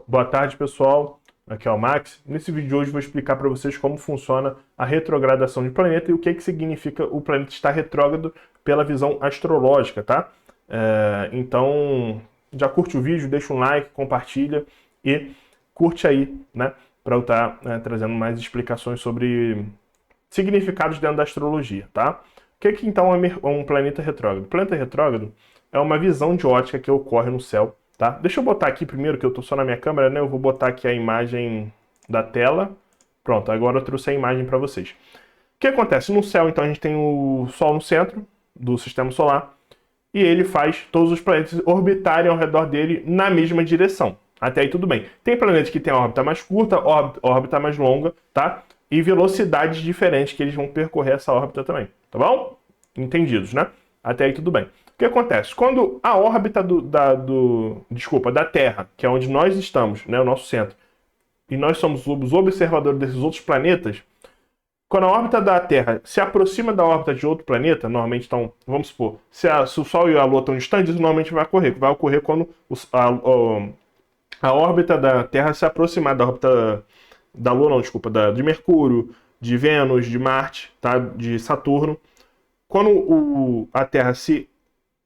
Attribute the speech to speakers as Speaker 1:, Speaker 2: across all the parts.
Speaker 1: Boa tarde, pessoal. Aqui é o Max. Nesse vídeo de hoje eu vou explicar para vocês como funciona a retrogradação de planeta e o que significa o planeta estar retrógrado pela visão astrológica, tá? Então, já curte o vídeo, deixa um like, compartilha e curte aí, né? Para eu estar trazendo mais explicações sobre significados dentro da astrologia, tá? O que então é um planeta retrógrado? O planeta retrógrado é uma visão de ótica que ocorre no céu. Tá? Deixa eu botar aqui primeiro, que eu estou só na minha câmera, né? Eu vou botar aqui a imagem da tela. Pronto, agora eu trouxe a imagem para vocês. O que acontece? No céu, então, a gente tem o Sol no centro do sistema solar e ele faz todos os planetas orbitarem ao redor dele na mesma direção. Até aí tudo bem. Tem planetas que têm órbita mais curta, órbita mais longa, tá? E velocidades diferentes que eles vão percorrer essa órbita também, tá bom? Entendidos, né? Até aí tudo bem. O que acontece? Quando a órbita da Terra, que é onde nós estamos, né, o nosso centro, e nós somos os observadores desses outros planetas, quando a órbita da Terra se aproxima da órbita de outro planeta, normalmente, então, vamos supor, se o Sol e a Lua estão distantes, isso normalmente vai ocorrer. Vai ocorrer quando a órbita da Terra se aproximar da órbita da Lua, não, desculpa, de Mercúrio, de Vênus, de Marte, tá, de Saturno. Quando a Terra se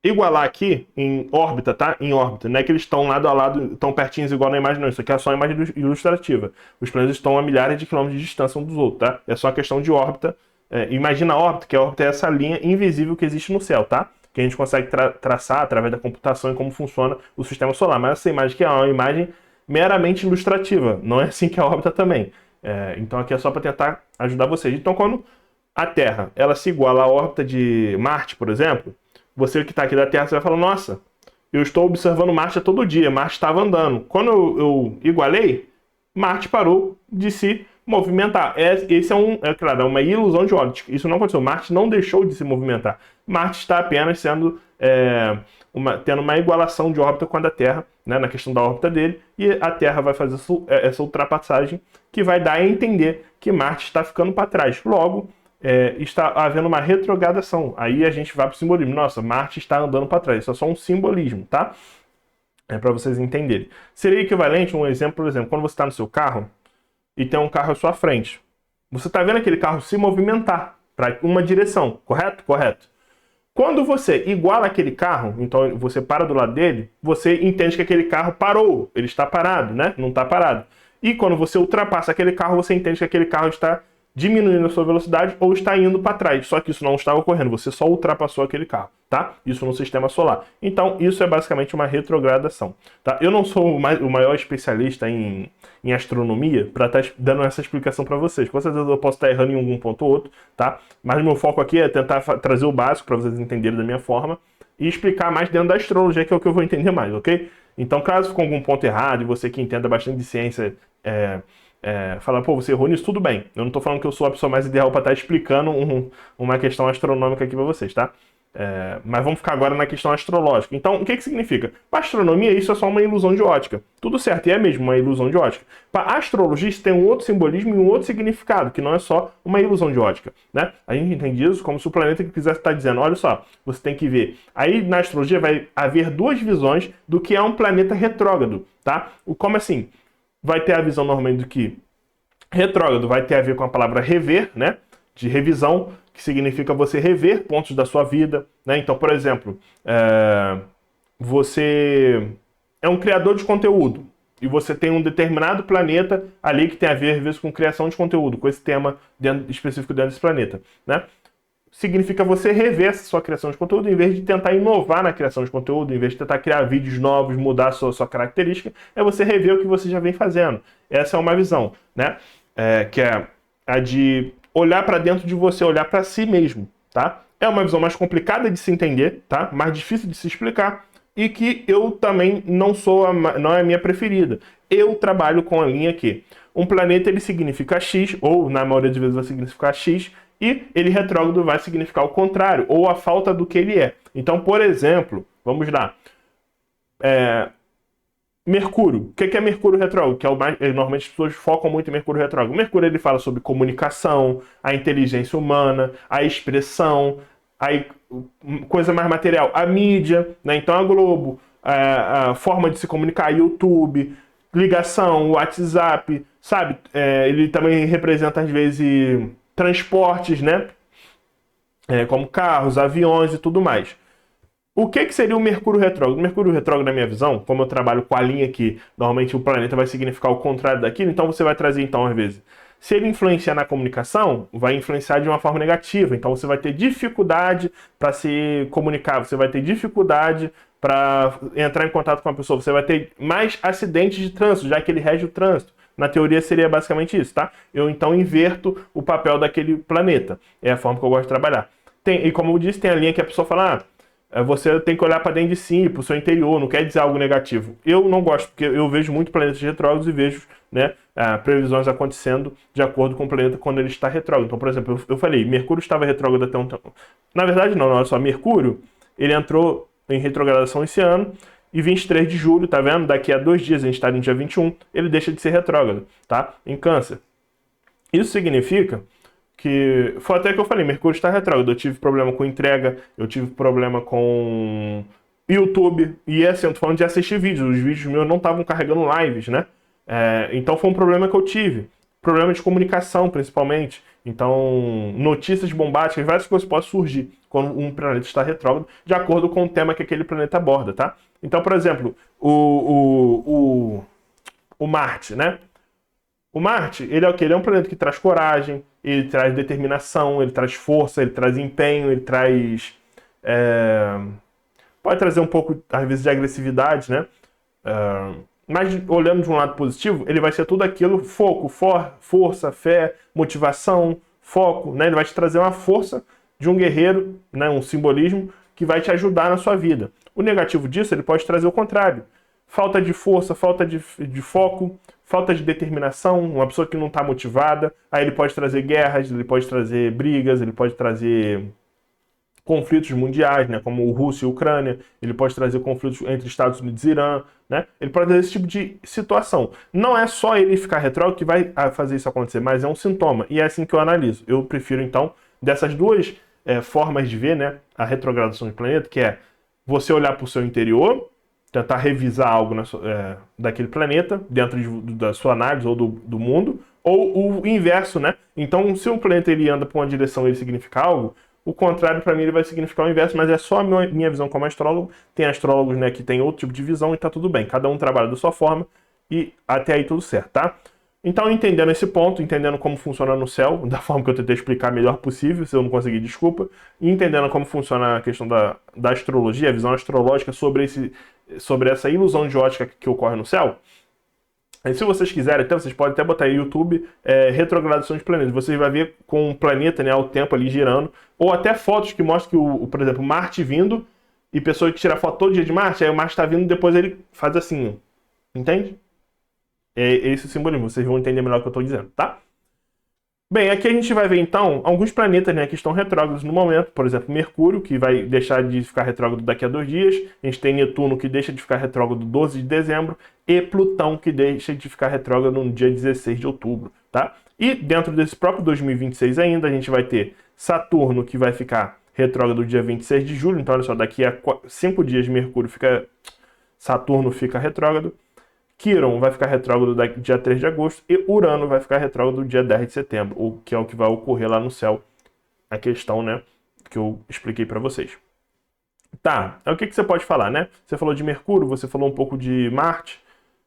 Speaker 1: igualar aqui em órbita, tá? Em órbita. Não é que eles estão lado a lado, tão pertinhos igual na imagem, não. Isso aqui é só uma imagem ilustrativa. Os planetas estão a milhares de quilômetros de distância um dos outros, tá? É só uma questão de órbita. Imagina a órbita, que a órbita é essa linha invisível que existe no céu, tá? Que a gente consegue traçar através da computação e como funciona o sistema solar. Mas essa imagem aqui é uma imagem meramente ilustrativa. Não é assim que é a órbita também. Então aqui é só para tentar ajudar vocês. Então quando a Terra ela se iguala à órbita de Marte, por exemplo, você que está aqui da Terra, você vai falar, nossa, eu estou observando Marte todo dia, Marte estava andando. Quando eu igualei, Marte parou de se movimentar. Esse claro, é uma ilusão de ótica. Isso não aconteceu. Marte não deixou de se movimentar. Marte está apenas tendo uma igualação de órbita com a da Terra, né, na questão da órbita dele, e a Terra vai fazer essa ultrapassagem que vai dar a entender que Marte está ficando para trás. Logo, está havendo uma retrogradação. Aí a gente vai para o simbolismo. Nossa, Marte está andando para trás. Isso é só um simbolismo, tá? É para vocês entenderem. Seria equivalente, um exemplo, por exemplo, quando você está no seu carro e tem um carro à sua frente. Você está vendo aquele carro se movimentar para uma direção, correto? Correto. Quando você iguala aquele carro, então você para do lado dele, você entende que aquele carro parou. Ele está parado, né? Não está parado. E quando você ultrapassa aquele carro, você entende que aquele carro está diminuindo a sua velocidade ou está indo para trás. Só que isso não está ocorrendo, você só ultrapassou aquele carro, tá? Isso no sistema solar. Então, isso é basicamente uma retrogradação, tá? Eu não sou o maior especialista em astronomia para estar dando essa explicação para vocês. Com certeza eu posso estar errando em algum ponto ou outro, tá? Mas o meu foco aqui é tentar trazer o básico para vocês entenderem da minha forma e explicar mais dentro da astrologia, que é o que eu vou entender mais, ok? Então, caso ficou algum ponto errado e você que entenda bastante de ciência falar, pô, você errou nisso, tudo bem. Eu não tô falando que eu sou a pessoa mais ideal para estar explicando uma questão astronômica aqui para vocês, tá? Mas vamos ficar agora na questão astrológica. Então, o que significa? Para astronomia, isso é só uma ilusão de ótica. Tudo certo, e é mesmo uma ilusão de ótica. Para astrologia, isso tem um outro simbolismo e um outro significado, que não é só uma ilusão de ótica, né? A gente entende isso como se o planeta que quisesse estar dizendo, olha só, você tem que ver. Aí, na astrologia, vai haver duas visões do que é um planeta retrógrado, tá? Como assim? Vai ter a visão normalmente do que retrógrado vai ter a ver com a palavra rever, né? De revisão, que significa você rever pontos da sua vida, né? Então, por exemplo, você é um criador de conteúdo e você tem um determinado planeta ali que tem a ver, às vezes, com criação de conteúdo, com esse tema específico dentro desse planeta, né? Significa você rever essa sua criação de conteúdo, em vez de tentar inovar na criação de conteúdo, em vez de tentar criar vídeos novos, mudar a sua característica, é você rever o que você já vem fazendo. Essa é uma visão, né? Que é a de olhar para dentro de você, olhar para si mesmo, tá? É uma visão mais complicada de se entender, tá? Mais difícil de se explicar e que eu também não é a minha preferida. Eu trabalho com a linha que um planeta ele significa X, ou na maioria das vezes vai significar X, e ele retrógrado vai significar o contrário, ou a falta do que ele é. Então, por exemplo, vamos lá. Mercúrio. O que é Mercúrio retrógrado? Que normalmente as pessoas focam muito em Mercúrio retrógrado. Mercúrio ele fala sobre comunicação, a inteligência humana, a expressão, coisa mais material, a mídia, né? Então a Globo, a forma de se comunicar, YouTube, ligação, WhatsApp, sabe? Ele também representa, às vezes, transportes, né? Como carros, aviões e tudo mais. O que seria o Mercúrio retrógrado? O Mercúrio retrógrado, na minha visão, como eu trabalho com a linha que normalmente o planeta vai significar o contrário daquilo, então você vai trazer, então, às vezes, se ele influenciar na comunicação, vai influenciar de uma forma negativa. Então você vai ter dificuldade para se comunicar, você vai ter dificuldade para entrar em contato com a pessoa, você vai ter mais acidentes de trânsito, já que ele rege o trânsito. Na teoria seria basicamente isso, tá? Eu então inverto o papel daquele planeta. É a forma que eu gosto de trabalhar. E como eu disse, tem a linha que a pessoa fala, você tem que olhar para dentro de si, para o seu interior, não quer dizer algo negativo. Eu não gosto, porque eu vejo muito planetas retrógrados e vejo, né, previsões acontecendo de acordo com o planeta quando ele está retrógrado. Então, por exemplo, eu falei, Mercúrio estava retrógrado até um tempo. Na verdade, não, olha só, Mercúrio, ele entrou em retrogradação esse ano, e 23 de julho, tá vendo? Daqui a 2 dias, a gente está no dia 21, ele deixa de ser retrógrado, tá? Em Câncer. Isso significa que foi até que eu falei, Mercúrio está retrógrado. Eu tive problema com entrega, eu tive problema com YouTube, e assim, eu tô falando de assistir vídeos, os vídeos meus não estavam carregando lives, né? Então foi um problema que eu tive. Problema de comunicação, principalmente. Então, notícias bombásticas, várias coisas podem surgir quando um planeta está retrógrado, de acordo com o tema que aquele planeta aborda, tá? Então, por exemplo, o Marte, né? O Marte, ele é o quê? Ele é um planeta que traz coragem, ele traz determinação, ele traz força, ele traz empenho, ele traz... pode trazer um pouco, às vezes, de agressividade, né? Mas olhando de um lado positivo, ele vai ser tudo aquilo, foco, força, fé, motivação, foco, né? Ele vai te trazer uma força de um guerreiro, né? Um simbolismo que vai te ajudar na sua vida. O negativo disso, ele pode trazer o contrário. Falta de força, falta de foco, falta de determinação, uma pessoa que não está motivada. Aí ele pode trazer guerras, ele pode trazer brigas, ele pode trazer conflitos mundiais, né, como Rússia e Ucrânia. Ele pode trazer conflitos entre Estados Unidos e Irã, né? Ele pode trazer esse tipo de situação. Não é só ele ficar retrógrado que vai fazer isso acontecer, mas é um sintoma. E é assim que eu analiso. Eu prefiro, então, dessas duas formas de ver, né, a retrogradação do planeta, que é você olhar para o seu interior, tentar revisar algo daquele planeta, dentro da sua análise ou do mundo, ou o inverso, né? Então, se um planeta ele anda para uma direção e ele significa algo, o contrário para mim ele vai significar o inverso, mas é só a minha visão como astrólogo. Tem astrólogos, né, que tem outro tipo de visão e tá tudo bem. Cada um trabalha da sua forma e até aí tudo certo, tá? Então, entendendo esse ponto, entendendo como funciona no céu, da forma que eu tentei explicar melhor possível, se eu não conseguir, desculpa, e entendendo como funciona a questão da astrologia, a visão astrológica sobre essa ilusão de ótica que ocorre no céu. E se vocês quiserem, até vocês podem até botar aí no YouTube retrogradação de planetas. Vocês vão ver com o planeta, né, ao tempo ali girando, ou até fotos que mostram que, por exemplo, Marte vindo, e pessoa que tira foto todo dia de Marte, aí o Marte está vindo e depois ele faz assim, entende? É esse o simbolismo, vocês vão entender melhor o que eu estou dizendo, tá? Bem, aqui a gente vai ver então alguns planetas, né, que estão retrógrados no momento. Por exemplo, Mercúrio, que vai deixar de ficar retrógrado daqui a 2 dias. A gente tem Netuno, que deixa de ficar retrógrado 12 de dezembro. E Plutão, que deixa de ficar retrógrado no dia 16 de outubro, tá? E dentro desse próprio 2026 ainda, a gente vai ter Saturno, que vai ficar retrógrado no dia 26 de julho. Então, olha só, daqui a 5 dias Saturno fica retrógrado. Quiron vai ficar retrógrado dia 3 de agosto e Urano vai ficar retrógrado dia 10 de setembro, o que é o que vai ocorrer lá no céu, a questão, né, que eu expliquei para vocês. Tá, o que você pode falar, né? Você falou de Mercúrio, você falou um pouco de Marte.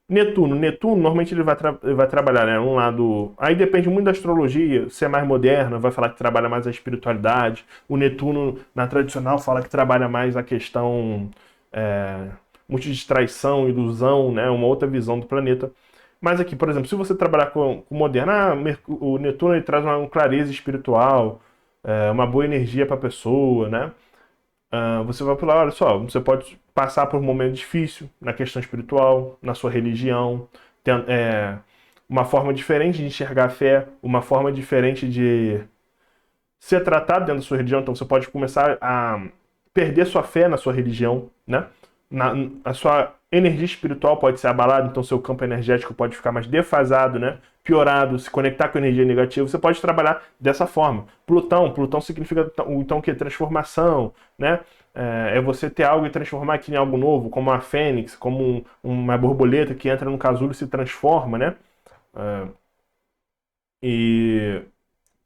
Speaker 1: Netuno, normalmente ele vai trabalhar, né, um lado... Aí depende muito da astrologia, se é mais moderna, vai falar que trabalha mais a espiritualidade. O Netuno, na tradicional, fala que trabalha mais a questão... multidistraição, ilusão, né? Uma outra visão do planeta. Mas aqui, por exemplo, se você trabalhar com o moderno, o Netuno ele traz uma clareza espiritual, uma boa energia para a pessoa, né? Você vai falar, olha só, você pode passar por um momento difícil na questão espiritual, na sua religião, uma forma diferente de enxergar a fé, uma forma diferente de ser tratado dentro da sua religião. Então você pode começar a perder sua fé na sua religião, né? A sua energia espiritual pode ser abalada, então seu campo energético pode ficar mais defasado, né? Piorado, se conectar com energia negativa. Você pode trabalhar dessa forma. Plutão significa então o que? Transformação, né? é você ter algo e transformar aquilo em algo novo, como a fênix, como uma borboleta que entra no casulo e se transforma, né? É, e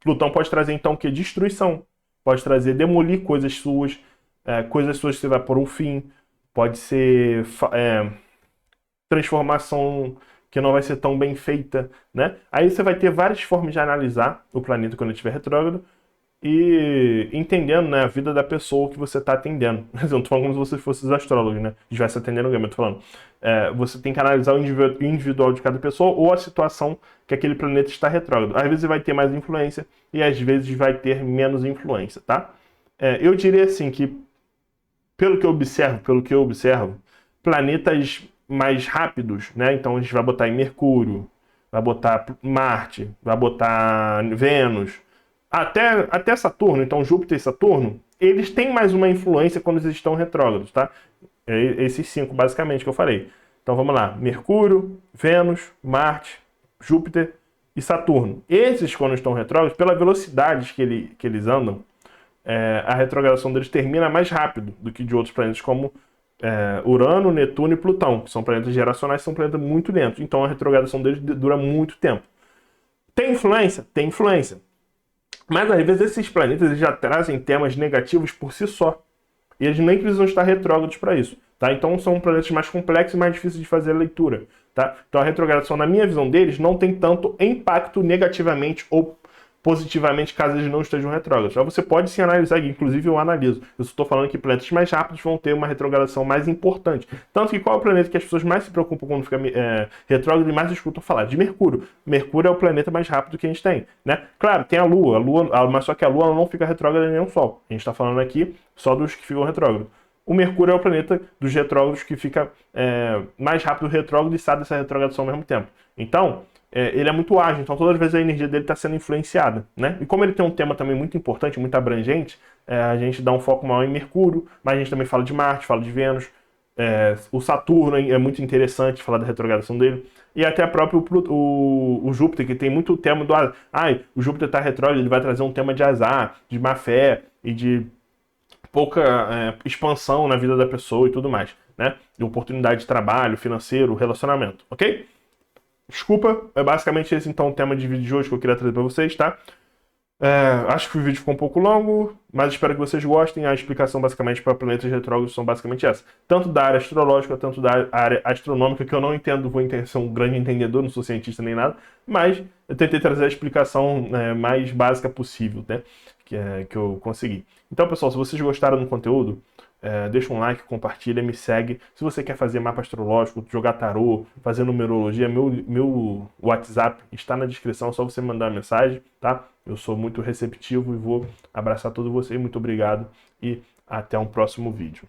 Speaker 1: Plutão pode trazer, então, o quê? Destruição. Pode trazer demolir coisas suas que você vai por um fim. Pode ser transformação que não vai ser tão bem feita, né? Aí você vai ter várias formas de analisar o planeta quando ele estiver retrógrado e entendendo, né, a vida da pessoa que você está atendendo. Eu não tô falando como se você fosse os astrólogos, né? Estivesse atendendo alguém, mas tô falando. Você tem que analisar o individual de cada pessoa ou a situação que aquele planeta está retrógrado. Às vezes vai ter mais influência e às vezes vai ter menos influência, tá? Eu diria assim que, pelo que eu observo, planetas mais rápidos, né? Então a gente vai botar em Mercúrio, vai botar Marte, vai botar Vênus, até Saturno, então Júpiter e Saturno, eles têm mais uma influência quando eles estão retrógrados, tá? Esses 5, basicamente, que eu falei. Então vamos lá: Mercúrio, Vênus, Marte, Júpiter e Saturno. Esses, quando estão retrógrados, pela velocidade que eles andam, a retrogradação deles termina mais rápido do que de outros planetas como Urano, Netuno e Plutão, que são planetas geracionais, são planetas muito lentos. Então a retrogradação deles dura muito tempo. Tem influência? Tem influência. Mas às vezes esses planetas eles já trazem temas negativos por si só. E eles nem precisam estar retrógrados para isso. Tá? Então são planetas mais complexos e mais difíceis de fazer a leitura. Tá? Então a retrogradação, na minha visão deles, não tem tanto impacto negativamente ou positivamente caso eles não estejam retrógrados. Você pode sim analisar, inclusive eu analiso. Eu estou falando que planetas mais rápidos vão ter uma retrogradação mais importante. Tanto que qual é o planeta que as pessoas mais se preocupam quando fica retrógrado e mais escutam falar? De Mercúrio. Mercúrio é o planeta mais rápido que a gente tem, né? Claro, tem a Lua, mas só que a Lua não fica retrógrada nem o Sol. A gente está falando aqui só dos que ficam retrógrados. O Mercúrio é o planeta dos retrógrados que fica mais rápido retrógrado e sai dessa retrogradação ao mesmo tempo. Então, ele é muito ágil, então todas as vezes a energia dele está sendo influenciada, né? E como ele tem um tema também muito importante, muito abrangente, a gente dá um foco maior em Mercúrio, mas a gente também fala de Marte, fala de Vênus, o Saturno é muito interessante falar da retrogradação dele, e até próprio o Júpiter, que tem muito tema do o Júpiter está retrógrado, ele vai trazer um tema de azar, de má fé e de pouca expansão na vida da pessoa e tudo mais, né? De oportunidade de trabalho, financeiro, relacionamento, ok? Desculpa, é basicamente esse então o tema de vídeo de hoje que eu queria trazer para vocês, tá? Acho que o vídeo ficou um pouco longo, mas espero que vocês gostem. A explicação basicamente para planetas retrógrados são basicamente essa. Tanto da área astrológica, tanto da área astronômica, que eu não entendo, vou ser um grande entendedor, não sou cientista nem nada, mas eu tentei trazer a explicação mais básica possível, né? Que eu consegui. Então, pessoal, se vocês gostaram do conteúdo, deixa um like, compartilha, me segue. Se você quer fazer mapa astrológico, jogar tarô, fazer numerologia, meu WhatsApp está na descrição, é só você mandar uma mensagem, tá? Eu sou muito receptivo e vou abraçar todos vocês. Muito obrigado e até um próximo vídeo.